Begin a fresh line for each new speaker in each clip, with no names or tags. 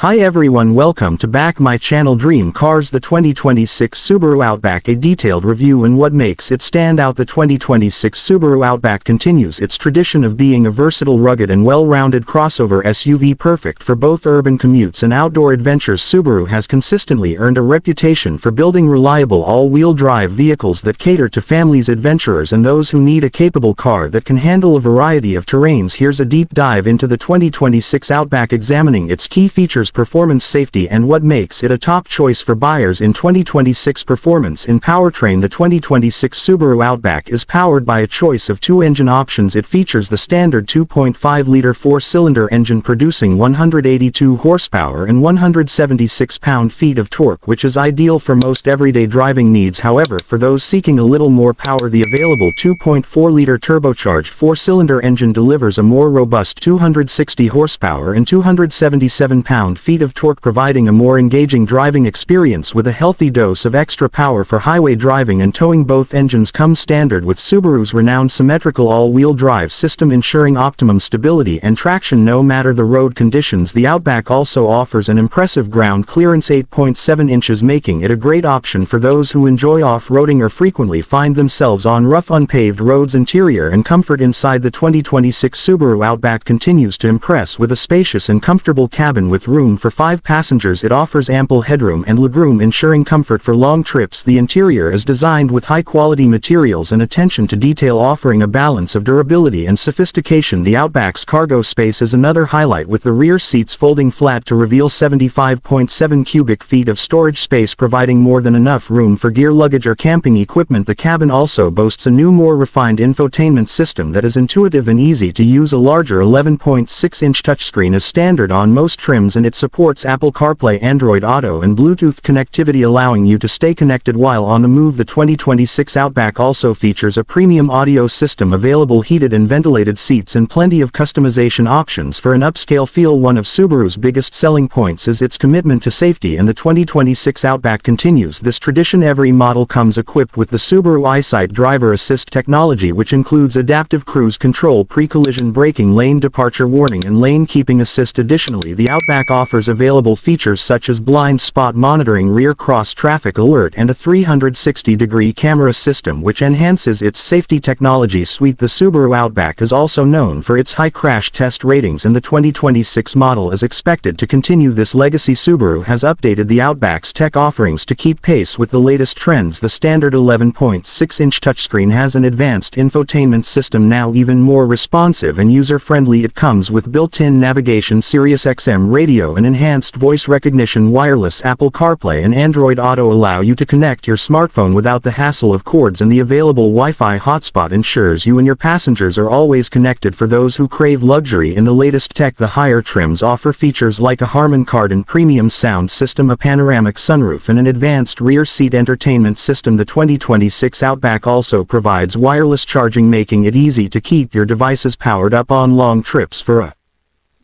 Hi everyone, welcome to back my channel Dream Cars. The 2026 Subaru Outback, a detailed review and what makes it stand out. The 2026 Subaru Outback continues its tradition of being a versatile, rugged and well-rounded crossover SUV perfect for both urban commutes and outdoor adventures. Subaru has consistently earned a reputation for building reliable all-wheel drive vehicles that cater to families, adventurers and those who need a capable car that can handle a variety of terrains. Here's a deep dive into the 2026 Outback, examining its key features, performance, safety and what makes it a top choice for buyers in 2026. Performance in powertrain. The 2026 Subaru Outback is powered by a choice of two engine options. It features the standard 2.5-liter four-cylinder engine producing 182 horsepower and 176 pound-feet of torque, which is ideal for most everyday driving needs. However, for those seeking a little more power, the available 2.4-liter turbocharged four-cylinder engine delivers a more robust 260 horsepower and 277 pound-feet of torque, providing a more engaging driving experience with a healthy dose of extra power for highway driving and towing. Both engines come standard with Subaru's renowned symmetrical all-wheel drive system, ensuring optimum stability and traction no matter the road conditions. The Outback also offers an impressive ground clearance, 8.7 inches, making it a great option for those who enjoy off-roading or frequently find themselves on rough unpaved roads. Interior and comfort. Inside, the 2026 Subaru Outback continues to impress with a spacious and comfortable cabin with room for 5 passengers. It offers ample headroom and legroom, ensuring comfort for long trips. The interior is designed with high-quality materials and attention to detail, offering a balance of durability and sophistication. The Outback's cargo space is another highlight, with the rear seats folding flat to reveal 75.7 cubic feet of storage space, providing more than enough room for gear, luggage or camping equipment. The cabin also boasts a new, more refined infotainment system that is intuitive and easy to use. A larger 11.6-inch touchscreen is standard on most trims, and it supports Apple CarPlay, Android Auto and Bluetooth connectivity, allowing you to stay connected while on the move. The 2026 Outback also features a premium audio system, available heated and ventilated seats and plenty of customization options for an upscale feel. One of Subaru's biggest selling points is its commitment to safety, and the 2026 Outback continues this tradition. Every model comes equipped with the Subaru EyeSight driver assist technology, which includes adaptive cruise control, pre-collision braking, lane departure warning and lane keeping assist. Additionally, the Outback offers available features such as blind spot monitoring, rear cross traffic alert and a 360-degree camera system, which enhances its safety technology suite. The Subaru Outback is also known for its high crash test ratings, and the 2026 model is expected to continue this legacy. Subaru has updated the Outback's tech offerings to keep pace with the latest trends. The standard 11.6-inch touchscreen has an advanced infotainment system, now even more responsive and user-friendly. It comes with built-in navigation, Sirius XM radio and enhanced voice recognition. Wireless Apple CarPlay and Android Auto allow you to connect your smartphone without the hassle of cords, and the available Wi-Fi hotspot ensures you and your passengers are always connected. For those who crave luxury in the latest tech, the higher trims offer features like a Harman Kardon premium sound system, a panoramic sunroof and an advanced rear seat entertainment system. The 2026 Outback also provides wireless charging, making it easy to keep your devices powered up on long trips. For a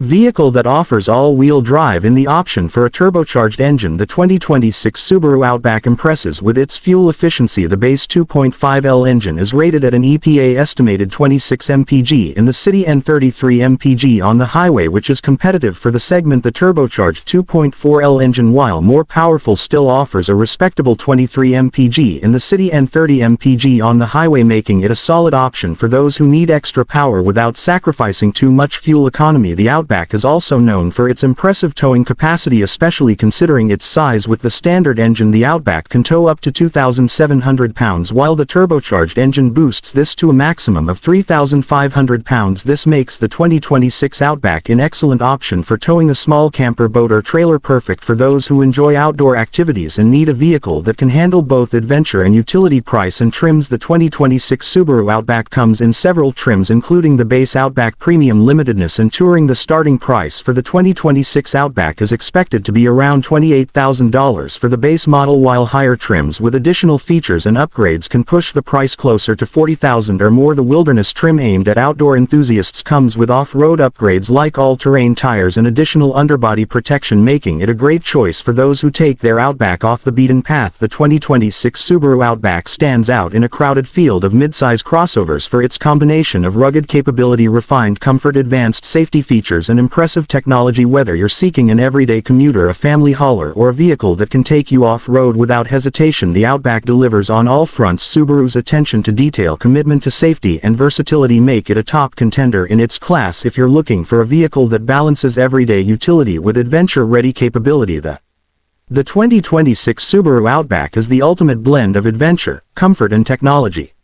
vehicle that offers all-wheel drive in the option for a turbocharged engine, the 2026 Subaru Outback impresses with its fuel efficiency. The base 2.5L engine is rated at an EPA estimated 26 mpg in the city and 33 mpg on the highway, which is competitive for the segment. The turbocharged 2.4L engine, while more powerful, still offers a respectable 23 mpg in the city and 30 mpg on the highway, making it a solid option for those who need extra power without sacrificing too much fuel economy. The Outback is also known for its impressive towing capacity, especially considering its size. With the standard engine, the Outback can tow up to 2,700 pounds, while the turbocharged engine boosts this to a maximum of 3,500 pounds. This makes the 2026 Outback an excellent option for towing a small camper, boat or trailer, perfect for those who enjoy outdoor activities and need a vehicle that can handle both adventure and utility. Price and trims. The 2026 Subaru Outback comes in several trims, including the base Outback Premium, Limitedness and Touring. The starting price for the 2026 Outback is expected to be around $28,000 for the base model, while higher trims with additional features and upgrades can push the price closer to $40,000 or more. The Wilderness trim, aimed at outdoor enthusiasts, comes with off-road upgrades like all-terrain tires and additional underbody protection, making it a great choice for those who take their Outback off the beaten path. The 2026 Subaru Outback stands out in a crowded field of midsize crossovers for its combination of rugged capability, refined comfort, advanced safety features features and impressive technology. Whether you're seeking an everyday commuter, a family hauler, or a vehicle that can take you off-road without hesitation, the Outback delivers on all fronts. Subaru's attention to detail, commitment to safety, and versatility make it a top contender in its class if you're looking for a vehicle that balances everyday utility with adventure-ready capability. The 2026 Subaru Outback is the ultimate blend of adventure, comfort, and technology.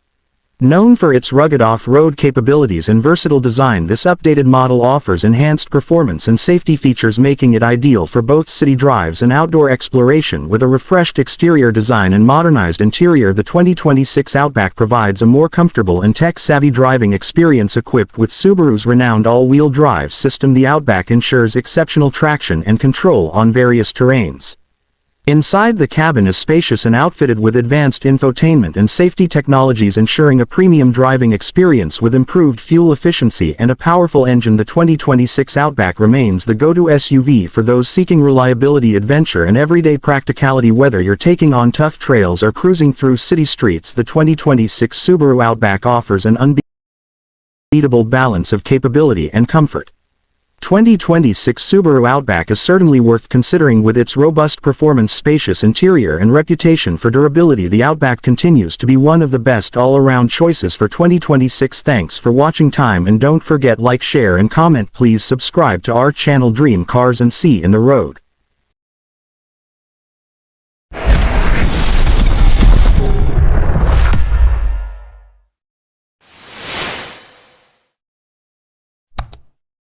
Known for its rugged off-road capabilities and versatile design, this updated model offers enhanced performance and safety features, making it ideal for both city drives and outdoor exploration. With a refreshed exterior design and modernized interior, the 2026 Outback provides a more comfortable and tech-savvy driving experience. Equipped with Subaru's renowned all-wheel drive system, the Outback ensures exceptional traction and control on various terrains. Inside, the cabin is spacious and outfitted with advanced infotainment and safety technologies, ensuring a premium driving experience with improved fuel efficiency and a powerful engine. The 2026 Outback remains the go-to SUV for those seeking reliability, adventure, and everyday practicality. Whether you're taking on tough trails or cruising through city streets, the 2026 Subaru Outback offers an unbeatable balance of capability and comfort. 2026 Subaru Outback is certainly worth considering. With its robust performance, spacious interior, and reputation for durability, the Outback continues to be one of the best all-around choices for 2026. Thanks for watching time, and don't forget, like, share, and comment. Please subscribe to our channel. Dream cars and see in the road.